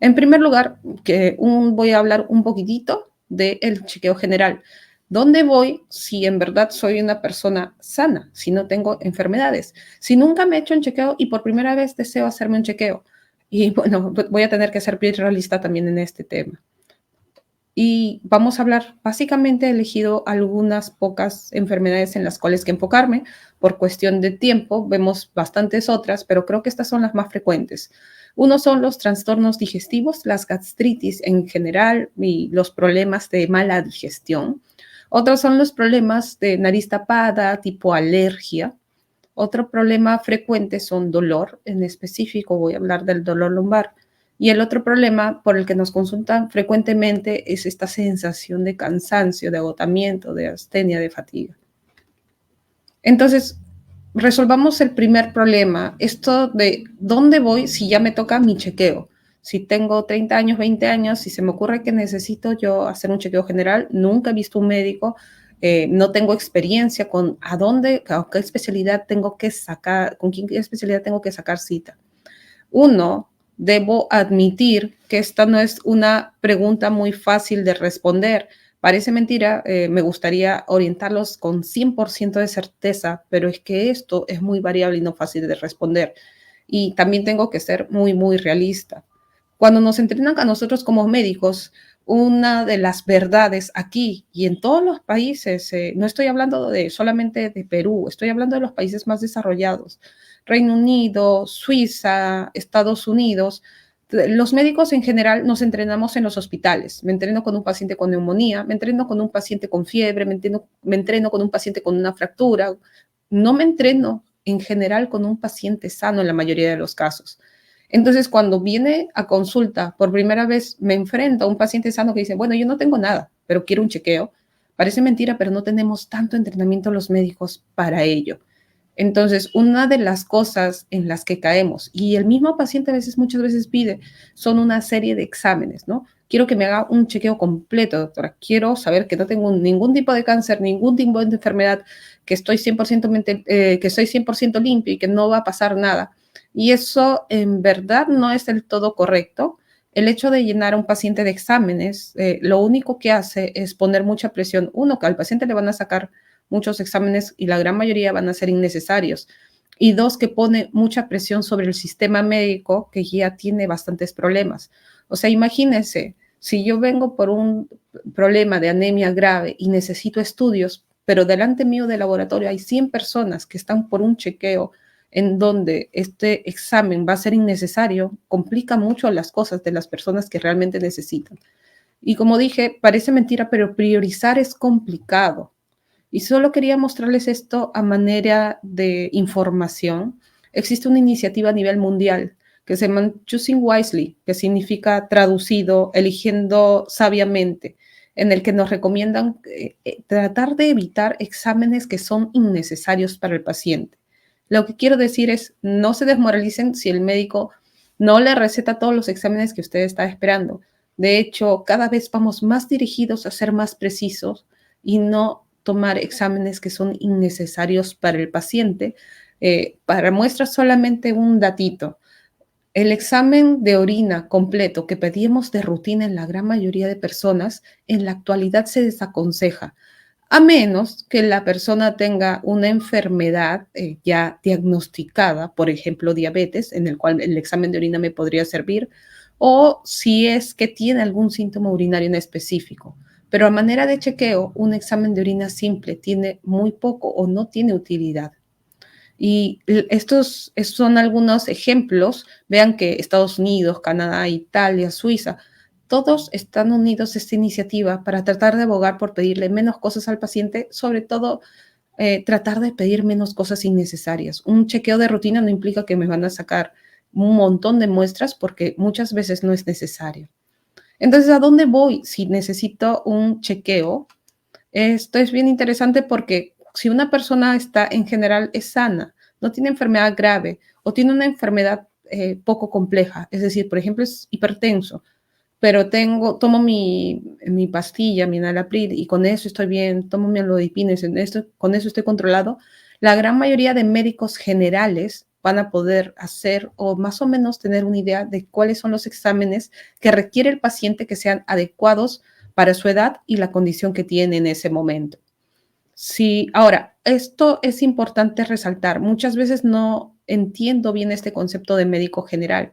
En primer lugar, voy a hablar un poquitito del chequeo general. ¿Dónde voy si en verdad soy una persona sana, si no tengo enfermedades? Si nunca me he hecho un chequeo y por primera vez deseo hacerme un chequeo. Y bueno, voy a tener que ser bien realista también en este tema. Y vamos a hablar, básicamente he elegido algunas pocas enfermedades en las cuales que enfocarme. Por cuestión de tiempo, vemos bastantes otras, pero creo que estas son las más frecuentes. Uno son los trastornos digestivos, las gastritis en general y los problemas de mala digestión. Otros son los problemas de nariz tapada, tipo alergia. Otro problema frecuente son dolor, en específico voy a hablar del dolor lumbar. Y el otro problema por el que nos consultan frecuentemente es esta sensación de cansancio, de agotamiento, de astenia, de fatiga. Entonces, resolvamos el primer problema, esto de dónde voy si ya me toca mi chequeo. Si tengo 30 años, 20 años, si se me ocurre que necesito yo hacer un chequeo general, nunca he visto un médico, no tengo experiencia con a qué especialidad tengo que sacar, con qué especialidad tengo que sacar cita. Uno, debo admitir que esta no es una pregunta muy fácil de responder. Parece mentira, me gustaría orientarlos con 100% de certeza, pero es que esto es muy variable y no fácil de responder. Y también tengo que ser muy, muy realista. Cuando nos entrenan a nosotros como médicos, una de las verdades aquí y en todos los países, no estoy hablando solamente de Perú, estoy hablando de los países más desarrollados, Reino Unido, Suiza, Estados Unidos. Los médicos en general nos entrenamos en los hospitales. Me entreno con un paciente con neumonía, me entreno con un paciente con fiebre, me entreno con un paciente con una fractura. No me entreno en general con un paciente sano en la mayoría de los casos. Entonces, cuando viene a consulta por primera vez, me enfrento a un paciente sano que dice, bueno, yo no tengo nada, pero quiero un chequeo. Parece mentira, pero no tenemos tanto entrenamiento los médicos para ello. Entonces, una de las cosas en las que caemos, y el mismo paciente muchas veces pide, son una serie de exámenes, ¿no? Quiero que me haga un chequeo completo, doctora. Quiero saber que no tengo ningún tipo de cáncer, ningún tipo de enfermedad, que estoy 100%, que soy 100% limpio y que no va a pasar nada. Y eso en verdad no es del todo correcto. El hecho de llenar a un paciente de exámenes, lo único que hace es poner mucha presión. Uno, que al paciente le van a sacar muchos exámenes y la gran mayoría van a ser innecesarios. Y dos, que pone mucha presión sobre el sistema médico que ya tiene bastantes problemas. O sea, imagínense, si yo vengo por un problema de anemia grave y necesito estudios, pero delante mío del laboratorio hay 100 personas que están por un chequeo en donde este examen va a ser innecesario, complica mucho las cosas de las personas que realmente necesitan. Y como dije, parece mentira, pero priorizar es complicado. Y solo quería mostrarles esto a manera de información. Existe una iniciativa a nivel mundial que se llama Choosing Wisely, que significa traducido, eligiendo sabiamente, en el que nos recomiendan tratar de evitar exámenes que son innecesarios para el paciente. Lo que quiero decir es, no se desmoralicen si el médico no le receta todos los exámenes que usted está esperando. De hecho, cada vez vamos más dirigidos a ser más precisos y no tomar exámenes que son innecesarios para el paciente. Para muestra solamente un datito. El examen de orina completo que pedimos de rutina en la gran mayoría de personas, en la actualidad se desaconseja, a menos que la persona tenga una enfermedad ya diagnosticada, por ejemplo, diabetes, en el cual el examen de orina me podría servir, o si es que tiene algún síntoma urinario en específico. Pero a manera de chequeo, un examen de orina simple tiene muy poco o no tiene utilidad. Y estos son algunos ejemplos. Vean que Estados Unidos, Canadá, Italia, Suiza, todos están unidos a esta iniciativa para tratar de abogar por pedirle menos cosas al paciente, sobre todo tratar de pedir menos cosas innecesarias. Un chequeo de rutina no implica que me van a sacar un montón de muestras porque muchas veces no es necesario. Entonces, ¿a dónde voy si necesito un chequeo? Esto es bien interesante porque si una persona está en general es sana, no tiene enfermedad grave o tiene una enfermedad poco compleja, es decir, por ejemplo, es hipertenso, pero tomo mi pastilla, mi enalapril, y con eso estoy bien, tomo mi amlodipina, con eso estoy controlado. La gran mayoría de médicos generales van a poder hacer o más o menos tener una idea de cuáles son los exámenes que requiere el paciente que sean adecuados para su edad y la condición que tiene en ese momento. Sí, ahora, esto es importante resaltar. Muchas veces no entiendo bien este concepto de médico general.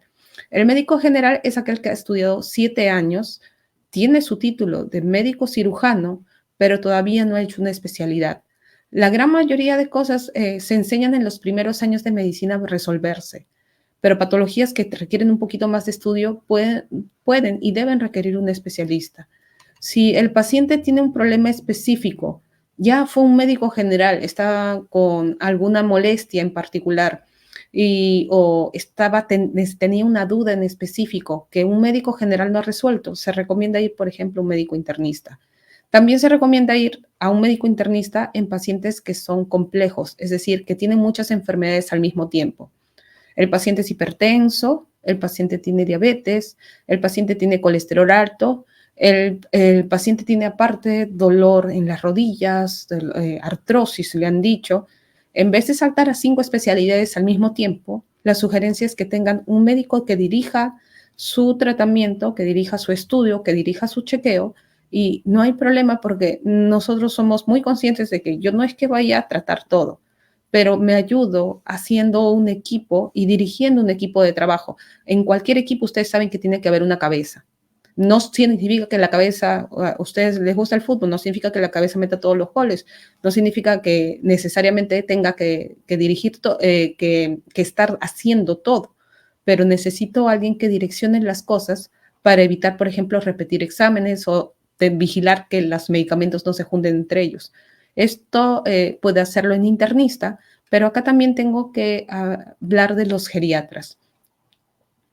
El médico general es aquel que ha estudiado 7 años, tiene su título de médico cirujano, pero todavía no ha hecho una especialidad. La gran mayoría de cosas se enseñan en los primeros años de medicina a resolverse, pero patologías que requieren un poquito más de estudio pueden y deben requerir un especialista. Si el paciente tiene un problema específico, ya fue un médico general, está con alguna molestia en particular o tenía una duda en específico que un médico general no ha resuelto, se recomienda ir, por ejemplo, a un médico internista. También se recomienda ir a un médico internista en pacientes que son complejos, es decir, que tienen muchas enfermedades al mismo tiempo. El paciente es hipertenso, el paciente tiene diabetes, el paciente tiene colesterol alto, el paciente tiene aparte dolor en las rodillas, artrosis, le han dicho. En vez de saltar a 5 especialidades al mismo tiempo, la sugerencia es que tengan un médico que dirija su tratamiento, que dirija su estudio, que dirija su chequeo, y no hay problema porque nosotros somos muy conscientes de que yo no es que vaya a tratar todo, pero me ayudo haciendo un equipo y dirigiendo un equipo de trabajo. En cualquier equipo ustedes saben que tiene que haber una cabeza. No significa que la cabeza, a ustedes les gusta el fútbol, no significa que la cabeza meta todos los goles, no significa que necesariamente tenga que dirigir, que estar haciendo todo, pero necesito a alguien que direccione las cosas para evitar, por ejemplo, repetir exámenes o vigilar que los medicamentos no se junten entre ellos. Esto puede hacerlo en internista, pero acá también tengo que hablar de los geriatras.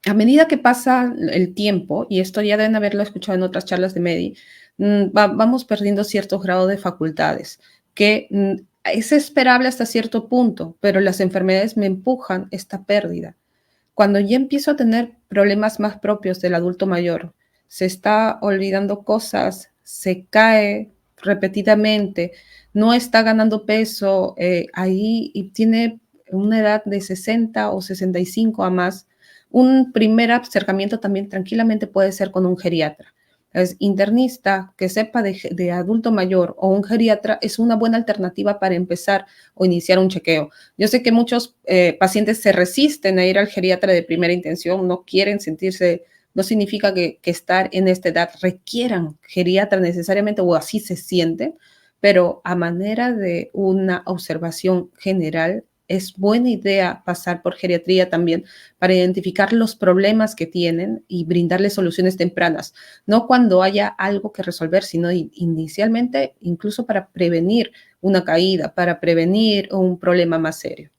A medida que pasa el tiempo, y esto ya deben haberlo escuchado en otras charlas de Medi, vamos perdiendo cierto grado de facultades, que es esperable hasta cierto punto, pero las enfermedades me empujan esta pérdida. Cuando ya empiezo a tener problemas más propios del adulto mayor, se está olvidando cosas, se cae repetidamente, no está ganando peso, ahí y tiene una edad de 60 o 65 a más, un primer acercamiento también tranquilamente puede ser con un geriatra. Es internista que sepa de adulto mayor o un geriatra es una buena alternativa para empezar o iniciar un chequeo. Yo sé que muchos pacientes se resisten a ir al geriatra de primera intención, no quieren sentirse, no significa que estar en esta edad requieran geriatra necesariamente o así se sienten, pero a manera de una observación general, es buena idea pasar por geriatría también para identificar los problemas que tienen y brindarles soluciones tempranas, no cuando haya algo que resolver, sino inicialmente incluso para prevenir una caída, para prevenir un problema más serio.